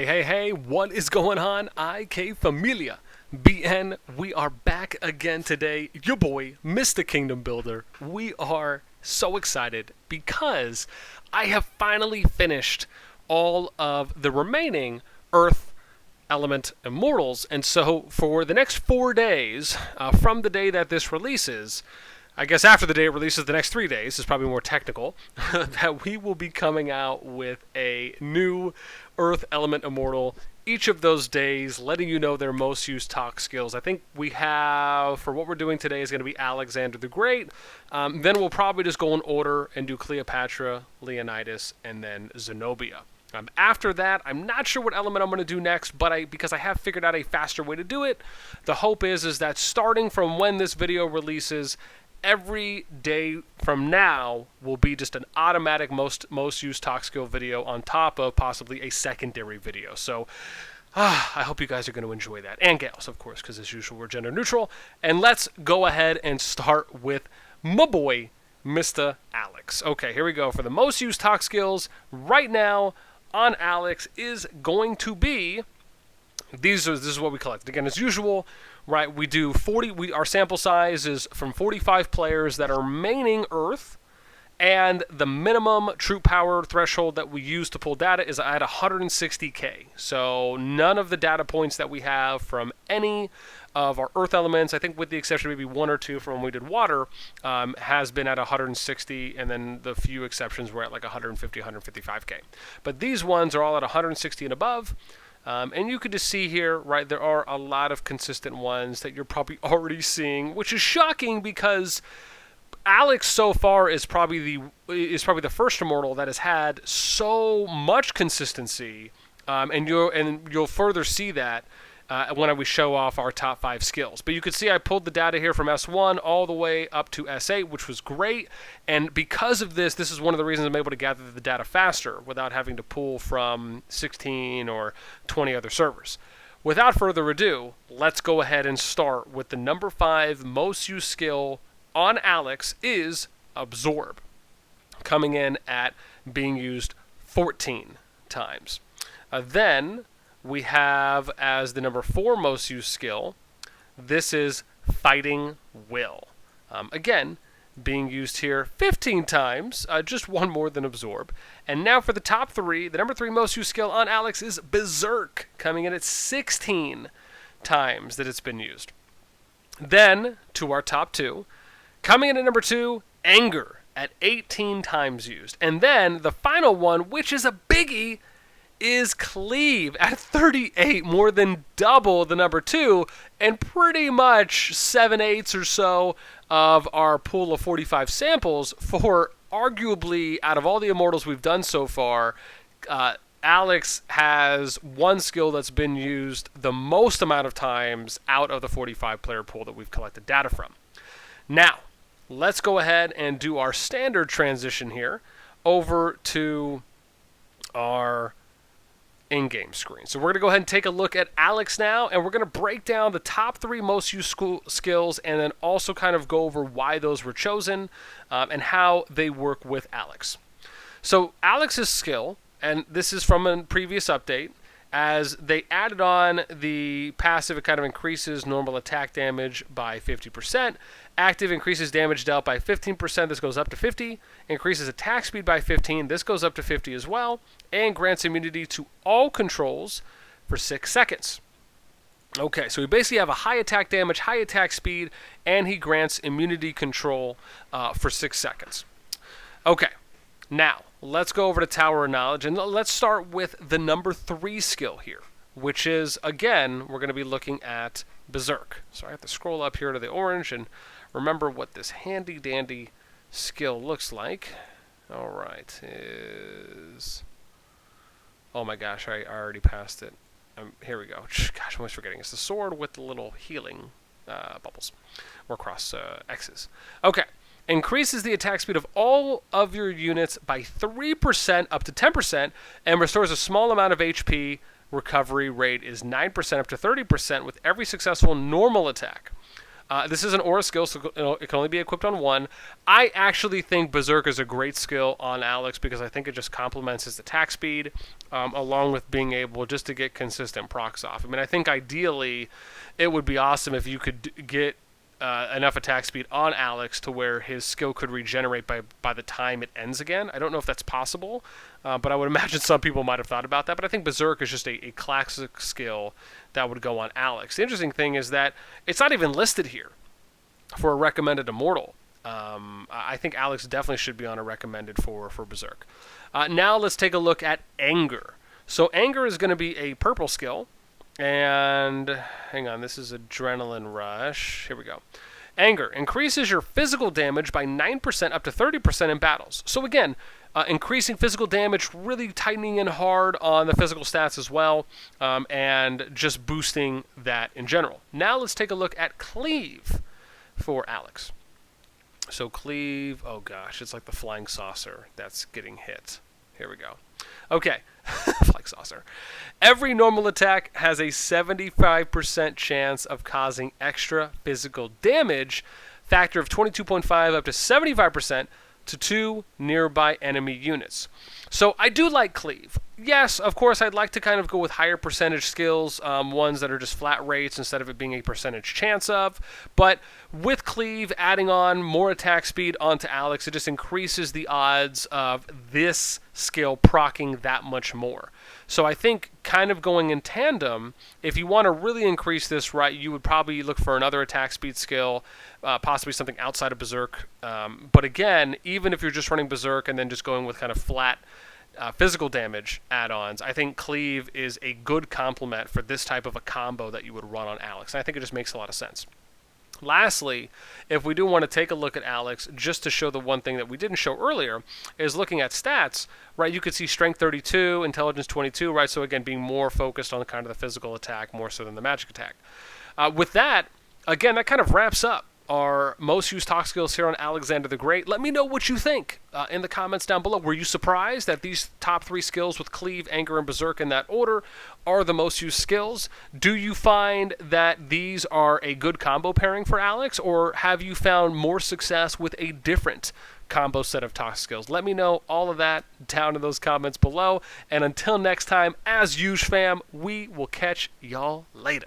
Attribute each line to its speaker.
Speaker 1: Hey, what is going on? IK Familia. BN, we are back again today. Your boy, Mr. Kingdom Builder. We are so excited because I have finally finished all of the remaining Earth Element Immortals. And so for the next 4 days, from the day that this releases, I guess after the day it releases, the next 3 days is probably more technical, that we will be coming out with a new Earth Element Immortal each of those days, letting you know their most used ToK skills. I think we have, for what we're doing today, is going to be Alexander the Great. Then we'll probably just go in order and do Cleopatra, Leonidas, and then Zenobia. After that, I'm not sure what element I'm going to do next, but because I have figured out a faster way to do it, the hope is that starting from when this video releases, every day from now will be just an automatic most used ToK skill video on top of possibly a secondary video. So I hope you guys are going to enjoy that. And gals, of course, because as usual, we're gender neutral. And let's go ahead and start with my boy, Mr. Alex. Okay, here we go. For the most used ToK skills right now on Alex is going to be, this is what we collected. Again, as usual, right, we do 40, our sample size is from 45 players that are maining Earth, and the minimum troop power threshold that we use to pull data is at 160k. So none of the data points that we have from any of our Earth elements, I think with the exception of maybe 1 or 2 from when we did water, has been at 160, and then the few exceptions were at like 150, 155k. But these ones are all at 160 and above. And you can just see here, right, there are a lot of consistent ones that you're probably already seeing, which is shocking because Alex so far is probably the first immortal that has had so much consistency, and you'll further see that when we show off our top 5 skills. But you can see I pulled the data here from S1 all the way up to S8, which was great. And because of this is one of the reasons I'm able to gather the data faster without having to pull from 16 or 20 other servers. Without further ado, let's go ahead and start with the number 5 most used skill on Alex is Absorb, coming in at being used 14 times. Then we have as the number 4 most used skill, this is Fighting Will. Again, being used here 15 times, just one more than Absorb. And now for the top 3, the number 3 most used skill on Alex is Berserk, coming in at 16 times that it's been used. Then, to our top 2, coming in at number 2, Anger, at 18 times used. And then the final one, which is a biggie, is Cleave at 38, more than double the number 2, and pretty much 7/8 or so of our pool of 45 samples for arguably, out of all the immortals we've done so far, Alex has one skill that's been used the most amount of times out of the 45 player pool that we've collected data from. Now, let's go ahead and do our standard transition here over to our in-game screen. So we're going to go ahead and take a look at Alex now, and we're going to break down the top 3 most used skills and then also kind of go over why those were chosen and how they work with Alex. So Alex's skill, and this is from a previous update, as they added on the passive, it kind of increases normal attack damage by 50%. Active increases damage dealt by 15%. This goes up to 50. Increases attack speed by 15. This goes up to 50 as well. And grants immunity to all controls for 6 seconds. Okay, so we basically have a high attack damage, high attack speed, and he grants immunity control for 6 seconds. Okay, now let's go over to Tower of Knowledge, and let's start with the number 3 skill here, which is, again, we're going to be looking at Berserk. So I have to scroll up here to the orange and remember what this handy-dandy skill looks like. All right, oh my gosh, I already passed it. Here we go. Gosh, I'm always forgetting. It's the sword with the little healing bubbles or cross X's. Okay. Increases the attack speed of all of your units by 3% up to 10% and restores a small amount of HP. Recovery rate is 9% up to 30% with every successful normal attack. This is an aura skill, so it can only be equipped on one. I actually think Berserk is a great skill on Alex because I think it just complements his attack speed. along with being able just to get consistent procs off. I mean, I think ideally it would be awesome if you could get enough attack speed on Alex to where his skill could regenerate by the time it ends again. I don't know if that's possible, but I would imagine some people might have thought about that. But I think Berserk is just a classic skill that would go on Alex. The interesting thing is that it's not even listed here for a recommended immortal. I think Alex definitely should be on a recommended for Berserk. Now let's take a look at Anger. So Anger is going to be a purple skill. And hang on, this is Adrenaline Rush. Here we go. Anger increases your physical damage by 9% up to 30% in battles. So again, increasing physical damage, really tightening in hard on the physical stats as well, and just boosting that in general. Now let's take a look at Cleave for Alex. So Cleave, oh gosh, it's like the flying saucer that's getting hit. Here we go. Okay, flying saucer. Every normal attack has a 75% chance of causing extra physical damage, factor of 22.5 up to 75% to 2 nearby enemy units. So I do like Cleave. Yes, of course, I'd like to kind of go with higher percentage skills, ones that are just flat rates instead of it being a percentage chance of. But with Cleave adding on more attack speed onto Alex, it just increases the odds of this skill proccing that much more. So I think kind of going in tandem, if you want to really increase this, right, you would probably look for another attack speed skill, possibly something outside of Berserk. But again, even if you're just running Berserk and then just going with kind of flat physical damage add-ons, I think Cleave is a good complement for this type of a combo that you would run on Alex. And I think it just makes a lot of sense. Lastly, if we do want to take a look at Alex, just to show the one thing that we didn't show earlier, is looking at stats, right? You could see Strength 32, Intelligence 22, right? So again, being more focused on kind of the physical attack more so than the magic attack. With that, again, that kind of wraps up our most used ToK skills here on Alexander the Great. Let me know what you think in the comments down below. Were you surprised that these top 3 skills with Cleave, Anger, and Berserk in that order are the most used skills? Do you find that these are a good combo pairing for Alex, or have you found more success with a different combo set of ToK skills? Let me know all of that down in those comments below. And until next time, as usual, fam, we will catch y'all later.